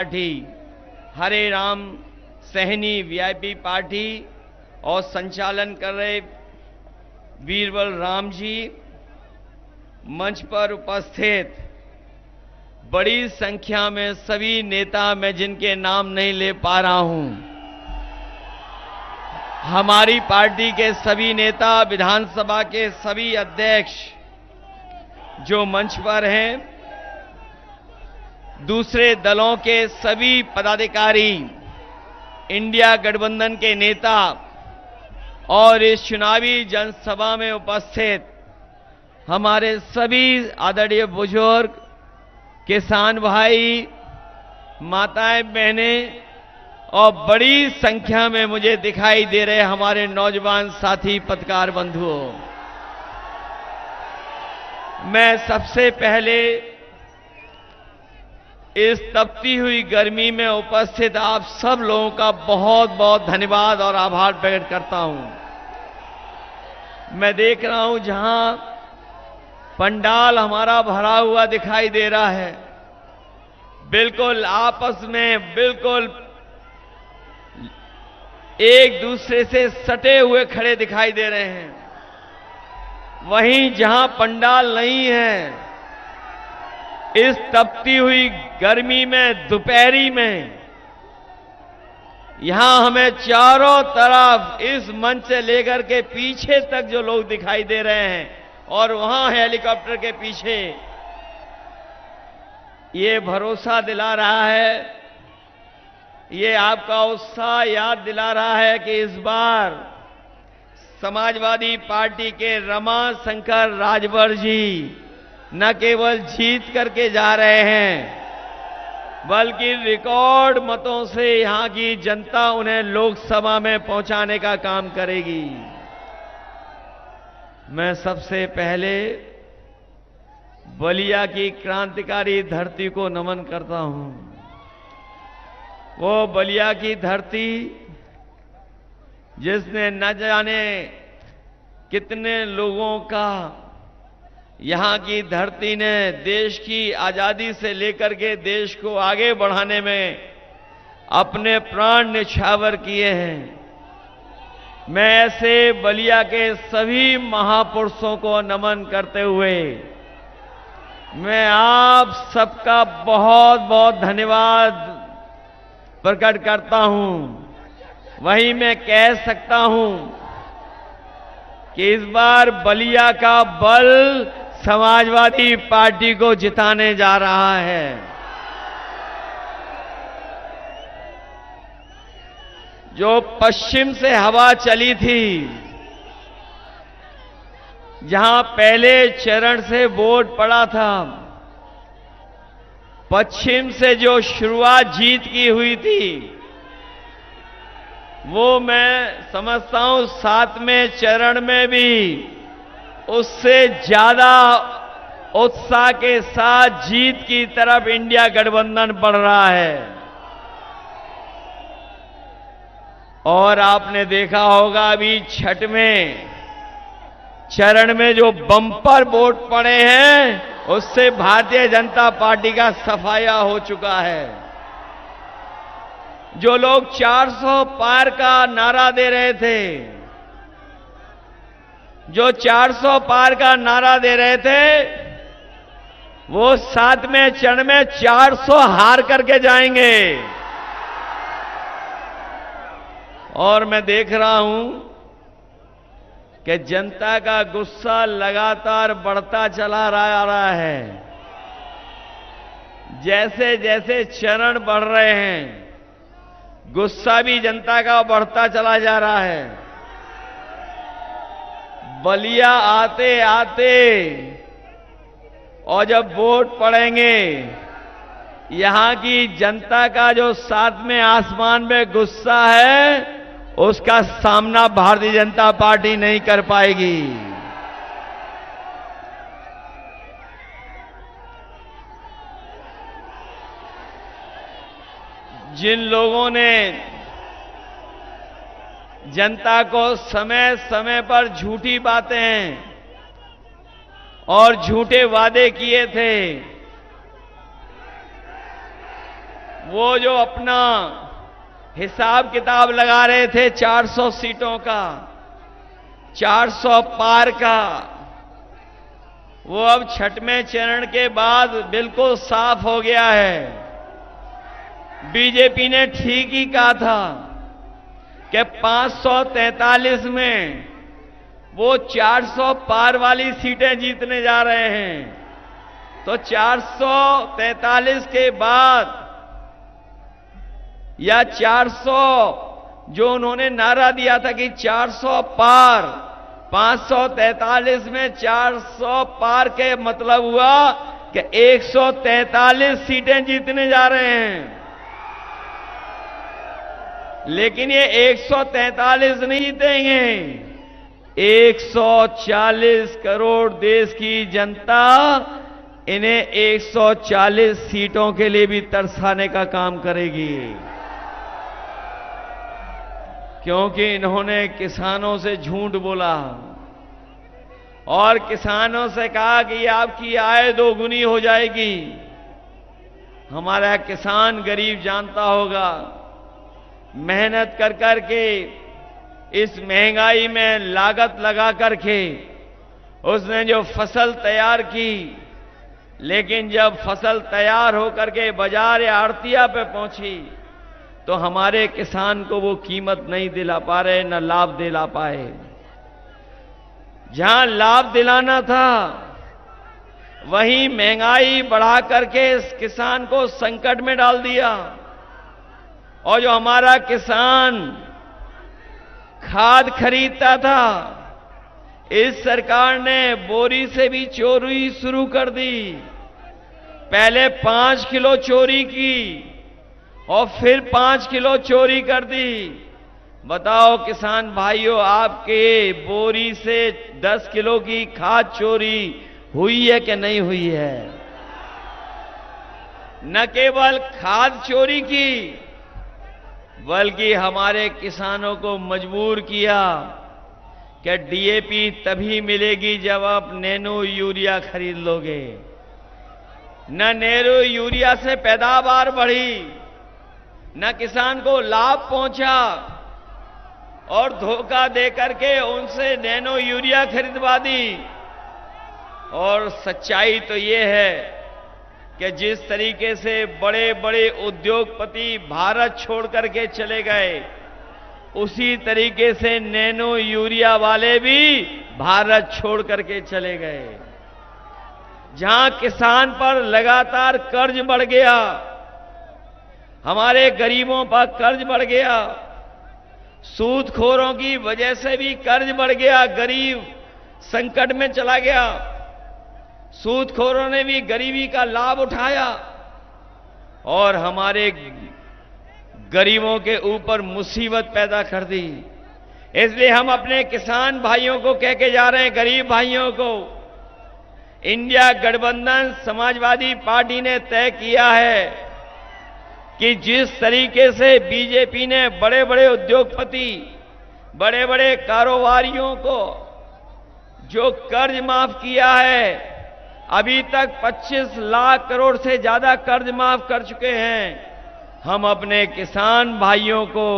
Party हरे Ram Sahni VIP party और संचालन कर रहे वीरबल राम जी, मंच पर उपस्थित बड़ी संख्या में सभी नेता, मैं जिनके नाम नहीं ले पा रहा हूं, हमारी पार्टी के सभी नेता, विधानसभा के सभी अध्यक्ष जो मंच पर हैं, दूसरे दलों के सभी पदाधिकारी, इंडिया गठबंधन के नेता और इस चुनावी जनसभा में उपस्थित हमारे सभी आदरणीय बुजुर्ग, किसान भाई, माताएं, बहनें और बड़ी संख्या में मुझे दिखाई दे रहे हमारे नौजवान साथी पत्रकार बंधुओं, मैं सबसे पहले इस तपती हुई गर्मी में उपस्थित आप सब लोगों का बहुत बहुत धन्यवाद और आभार प्रकट करता हूं। मैं देख रहा हूं जहां पंडाल हमारा भरा हुआ दिखाई दे रहा है, बिल्कुल आपस में बिल्कुल एक दूसरे से सटे हुए खड़े दिखाई दे रहे हैं। वहीं जहां पंडाल नहीं है, इस तपती हुई गर्मी में, दोपहरी में, यहां हमें चारों तरफ इस मंच से लेकर के पीछे तक जो लोग दिखाई दे रहे हैं और वहां हेलीकॉप्टर के पीछे, ये भरोसा दिला रहा है, ये आपका उत्साह याद दिला रहा है कि इस बार समाजवादी पार्टी के रमाशंकर राजभर जी न केवल जीत करके जा रहे हैं, बल्कि रिकॉर्ड मतों से यहां की जनता उन्हें लोकसभा में पहुंचाने का काम करेगी। मैं सबसे पहले बलिया की क्रांतिकारी धरती को नमन करता हूं। वो बलिया की धरती जिसने न जाने कितने लोगों का, यहां की धरती ने देश की आजादी से लेकर के देश को आगे बढ़ाने में अपने प्राण न्यौछावर किए हैं। मैं ऐसे बलिया के सभी महापुरुषों को नमन करते हुए मैं आप सबका बहुत बहुत धन्यवाद प्रकट करता हूं। वहीं मैं कह सकता हूं कि इस बार बलिया का बल समाजवादी पार्टी को जिताने जा रहा है। जो पश्चिम से हवा चली थी, जहां पहले चरण से वोट पड़ा था, पश्चिम से जो शुरुआत जीत की हुई थी, वो मैं समझता हूं 7वें चरण में भी उससे ज्यादा उत्साह के साथ जीत की तरफ इंडिया गठबंधन बढ़ रहा है। और आपने देखा होगा अभी 6वें चरण में जो बम्पर वोट पड़े हैं, उससे भारतीय जनता पार्टी का सफाया हो चुका है। जो लोग 400 पार का नारा दे रहे थे, जो 400 पार का नारा दे रहे थे, वो 7वें चरण में 400 हार करके जाएंगे। और मैं देख रहा हूं कि जनता का गुस्सा लगातार बढ़ता चला रहा है। जैसे जैसे चरण बढ़ रहे हैं, गुस्सा भी जनता का बढ़ता चला जा रहा है। बलिया आते आते और जब वोट पड़ेंगे, यहां की जनता का जो 7वें आसमान में गुस्सा है, उसका सामना भारतीय जनता पार्टी नहीं कर पाएगी। जिन लोगों ने जनता को समय समय पर झूठी बातें और झूठे वादे किए थे, वो जो अपना हिसाब किताब लगा रहे थे 400 सीटों का, 400 पार का, वो अब छठवें चरण के बाद बिल्कुल साफ हो गया है। बीजेपी ने ठीक ही कहा था कि 543 में वो 400 पार वाली सीटें जीतने जा रहे हैं। तो 443 के बाद या 400 जो उन्होंने नारा दिया था कि 400 पार, 543 में 400 पार के मतलब हुआ कि 143 सीटें जीतने जा रहे हैं। लेकिन ये 143 नहीं जीतेंगे, 140 करोड़ देश की जनता इन्हें 140 सीटों के लिए भी तरसाने का काम करेगी, क्योंकि इन्होंने किसानों से झूठ बोला और किसानों से कहा कि आपकी आय दोगुनी हो जाएगी। हमारा किसान गरीब जानता होगा, मेहनत कर करके इस महंगाई में लागत लगा करके उसने जो फसल तैयार की, लेकिन जब फसल तैयार होकर के बाजार या आड़तिया पे पहुंची तो हमारे किसान को वो कीमत नहीं दिला पा रहे, न लाभ दिला पाए। जहां लाभ दिलाना था वहीं महंगाई बढ़ा करके इस किसान को संकट में डाल दिया। और जो हमारा किसान खाद खरीदता था, इस सरकार ने बोरी से भी चोरी शुरू कर दी। पहले 5 किलो चोरी की और फिर 5 किलो चोरी कर दी। बताओ किसान भाइयों, आपके बोरी से 10 किलो की खाद चोरी हुई है कि नहीं हुई है? न केवल खाद चोरी की, बल्कि हमारे किसानों को मजबूर किया कि डीएपी तभी मिलेगी जब आप नैनो यूरिया खरीद लोगे। न नैनो यूरिया से पैदावार बढ़ी, न किसान को लाभ पहुंचा, और धोखा देकर के उनसे नैनो यूरिया खरीदवा दी। और सच्चाई तो ये है कि जिस तरीके से बड़े बड़े उद्योगपति भारत छोड़ करके चले गए, उसी तरीके से नैनो यूरिया वाले भी भारत छोड़ करके चले गए। जहां किसान पर लगातार कर्ज बढ़ गया, हमारे गरीबों पर कर्ज बढ़ गया, सूदखोरों की वजह से भी कर्ज बढ़ गया, गरीब संकट में चला गया। सूदखोरों ने भी गरीबी का लाभ उठाया और हमारे गरीबों के ऊपर मुसीबत पैदा कर दी। इसलिए हम अपने किसान भाइयों को कह के जा रहे हैं, गरीब भाइयों को, इंडिया गठबंधन समाजवादी पार्टी ने तय किया है कि जिस तरीके से बीजेपी ने बड़े बड़े उद्योगपति, बड़े बड़े कारोबारियों को जो कर्ज माफ किया है, अभी तक 25 लाख करोड़ से ज्यादा कर्ज माफ कर चुके हैं। हम अपने किसान भाइयों को,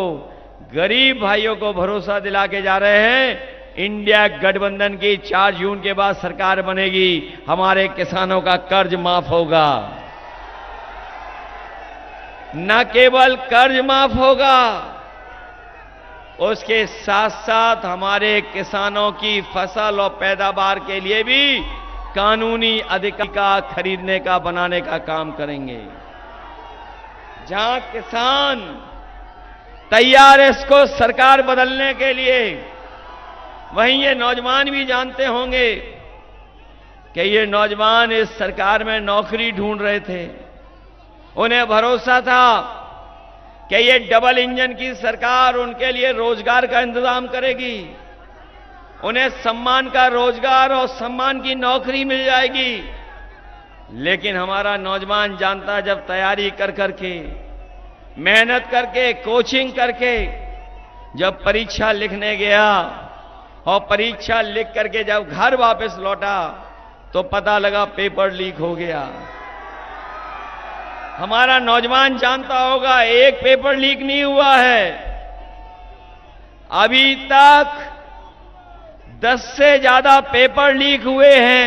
गरीब भाइयों को भरोसा दिला के जा रहे हैं, इंडिया गठबंधन की 4 जून के बाद सरकार बनेगी, हमारे किसानों का कर्ज माफ होगा। न केवल कर्ज माफ होगा, उसके साथ साथ हमारे किसानों की फसल और पैदावार के लिए भी कानूनी अधिकार का खरीदने का, बनाने का काम करेंगे। जहां किसान तैयार है इसको सरकार बदलने के लिए, वहीं ये नौजवान भी जानते होंगे कि ये नौजवान इस सरकार में नौकरी ढूंढ रहे थे। उन्हें भरोसा था कि ये डबल इंजन की सरकार उनके लिए रोजगार का इंतजाम करेगी, उन्हें सम्मान का रोजगार और सम्मान की नौकरी मिल जाएगी। लेकिन हमारा नौजवान जानता, जब तैयारी कर करके, मेहनत करके, कोचिंग करके जब परीक्षा लिखने गया और परीक्षा लिख करके जब घर वापस लौटा तो पता लगा पेपर लीक हो गया। हमारा नौजवान जानता होगा, एक पेपर लीक नहीं हुआ है। अभी तक 10 से ज्यादा पेपर लीक हुए हैं।